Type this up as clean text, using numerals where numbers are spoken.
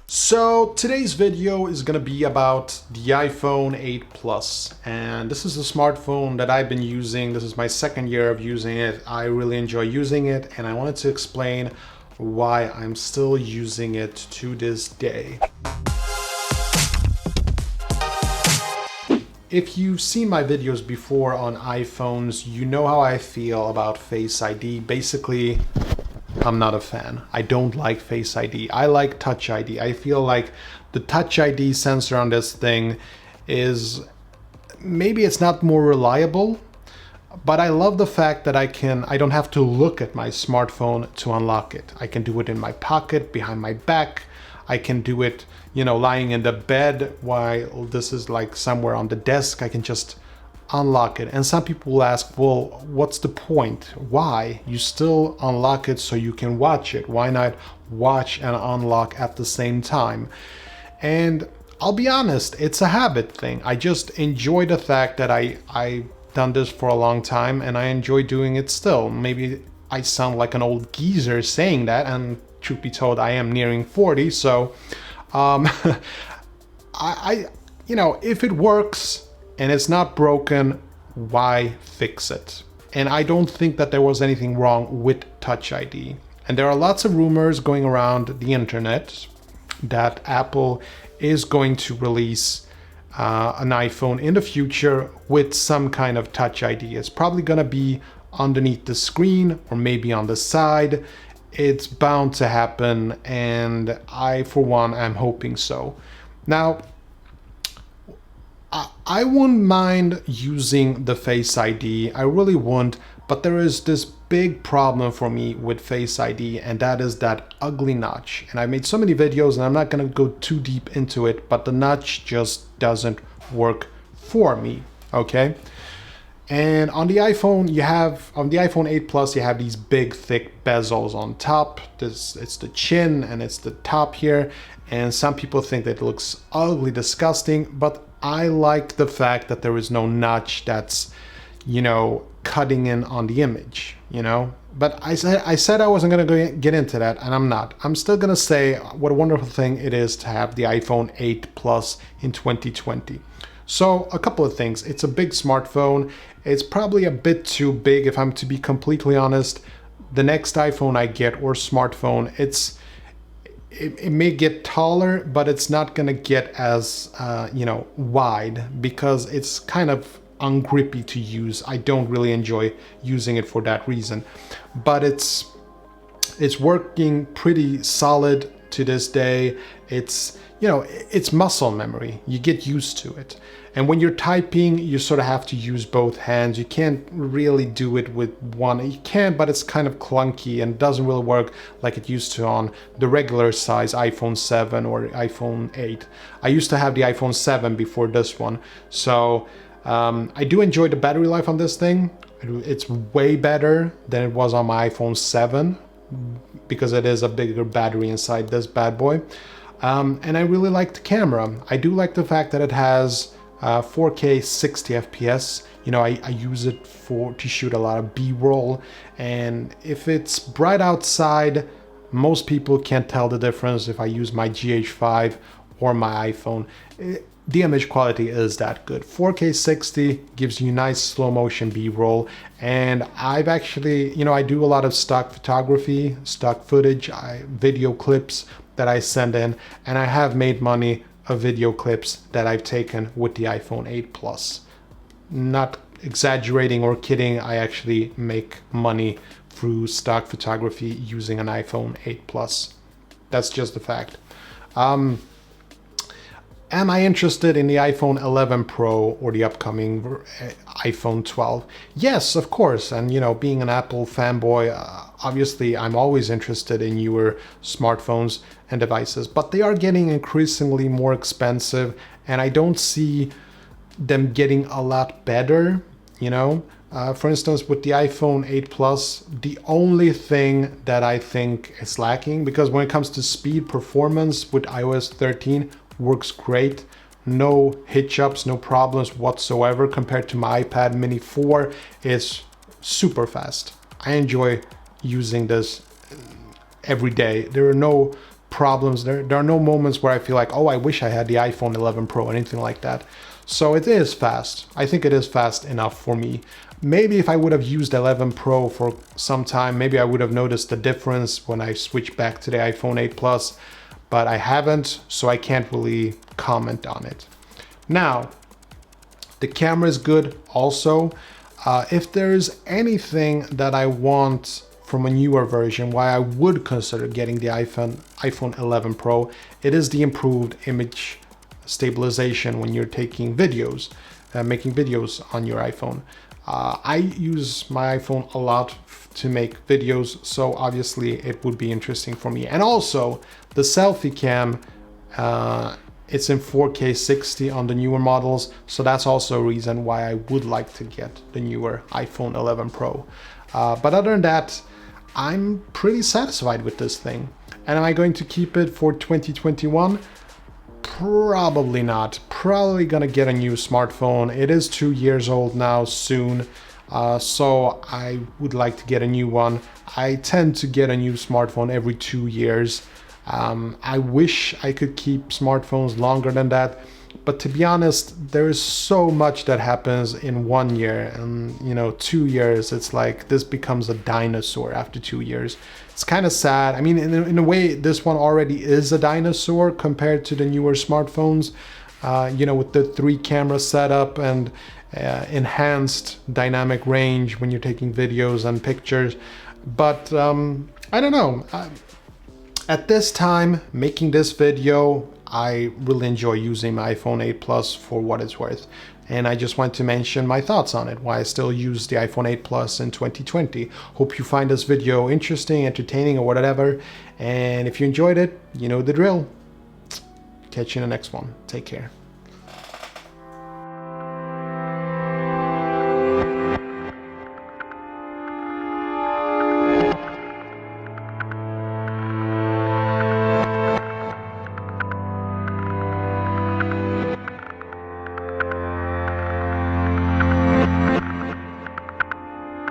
So today's video is going to be about the iPhone 8 Plus, and this is a smartphone that I've been using. This is my second year of using it. I really enjoy using it, and I wanted to explain why I'm still using it to this day. If you've seen my videos before on iPhones, you know how I feel about Face ID. Basically, I'm not a fan. I don't like Face ID. I like Touch ID. I feel like the Touch ID sensor on this thing is, maybe it's not more reliable, but I love the fact that I don't have to look at my smartphone to unlock it. I can do it in my pocket, behind my back. I can do it, lying in the bed while this is like somewhere on the desk. I can just unlock it. And some people will ask, well, what's the point? Why? You still unlock it so you can watch it. Why not watch and unlock at the same time? And I'll be honest, it's a habit thing. I just enjoy the fact that I've done this for a long time and I enjoy doing it still. Maybe I sound like an old geezer saying that, and truth be told, I am nearing 40, so if it works and it's not broken, why fix it? And I don't think that there was anything wrong with Touch ID. And there are lots of rumors going around the internet that Apple is going to release an iPhone in the future with some kind of Touch ID. It's probably gonna be underneath the screen or maybe on the side. It's bound to happen, and I, for one, am hoping so. Now, I wouldn't mind using the Face ID, I really wouldn't, but there is this big problem for me with Face ID, and that is that ugly notch. And I made so many videos, and I'm not gonna go too deep into it, but the notch just doesn't work for me, okay? And on the iPhone, on the iPhone 8 Plus, you have these big, thick bezels on top. It's the chin and it's the top here. And some people think that it looks ugly, disgusting, but I like the fact that there is no notch that's, cutting in on the image, But I said I wasn't gonna get into that, and I'm not. I'm still gonna say what a wonderful thing it is to have the iPhone 8 Plus in 2020. So a couple of things. It's a big smartphone. It's probably a bit too big, if I'm to be completely honest. The next iPhone I get, or smartphone, it may get taller, but it's not gonna get as wide, because it's kind of ungrippy to use. I don't really enjoy using it for that reason. But it's working pretty solid to this day. It's muscle memory. You get used to it. And when you're typing, you sort of have to use both hands. You can't really do it with one. You can, but it's kind of clunky and doesn't really work like it used to on the regular size iPhone 7 or iPhone 8. I used to have the iPhone 7 before this one. So I do enjoy the battery life on this thing. It's way better than it was on my iPhone 7 because it is a bigger battery inside this bad boy. And I really like the camera. I do like the fact that it has 4K 60 FPS. I use it to shoot a lot of B-roll, and if it's bright outside, most people can't tell the difference if I use my GH5 or my iPhone. The image quality is that good. 4K 60 gives you nice slow motion B-roll, and I've actually, I do a lot of stock photography, stock footage, video clips that I send in, and I have made money of video clips that I've taken with the iPhone 8 Plus. Not exaggerating or kidding, I actually make money through stock photography using an iPhone 8 Plus. That's just a fact. Am I interested in the iPhone 11 Pro or the upcoming iPhone 12? Yes, of course. And, being an Apple fanboy, obviously I'm always interested in newer smartphones and devices, but they are getting increasingly more expensive, and I don't see them getting a lot better, For instance, with the iPhone 8 Plus, the only thing that I think is lacking, because when it comes to speed, performance with iOS 13, works great. No hitch-ups, no problems whatsoever compared to my iPad mini 4. It's super fast. I enjoy using this every day. There are no problems. There are no moments where I feel like, oh, I wish I had the iPhone 11 Pro or anything like that. So it is fast. I think it is fast enough for me. Maybe if I would have used 11 Pro for some time, maybe I would have noticed the difference when I switched back to the iPhone 8 Plus, but I haven't, so I can't really comment on it. Now, the camera is good also. If there's anything that I want from a newer version, why I would consider getting the iPhone 11 Pro, it is the improved image stabilization when you're taking videos, making videos on your iPhone. I use my iPhone a lot to make videos, so obviously it would be interesting for me. And also the selfie cam, it's in 4K 60 on the newer models, so that's also a reason why I would like to get the newer iPhone 11 Pro. But other than that, I'm pretty satisfied with this thing. And am I going to keep it for 2021? Probably not. Probably gonna get a new smartphone. It is 2 years old now soon, so I would like to get a new one. I tend to get a new smartphone every 2 years. I wish I could keep smartphones longer than that, but to be honest, there is so much that happens in 1 year, and 2 years, it's like this becomes a dinosaur after 2 years. It's kind of sad. I mean, in a way, this one already is a dinosaur compared to the newer smartphones, with the 3 camera setup and enhanced dynamic range when you're taking videos and pictures. But I don't know. At this time, making this video, I really enjoy using my iPhone 8 Plus for what it's worth. And I just want to mention my thoughts on it, why I still use the iPhone 8 Plus in 2020. Hope you find this video interesting, entertaining, or whatever. And if you enjoyed it, you know the drill. Catch you in the next one. Take care.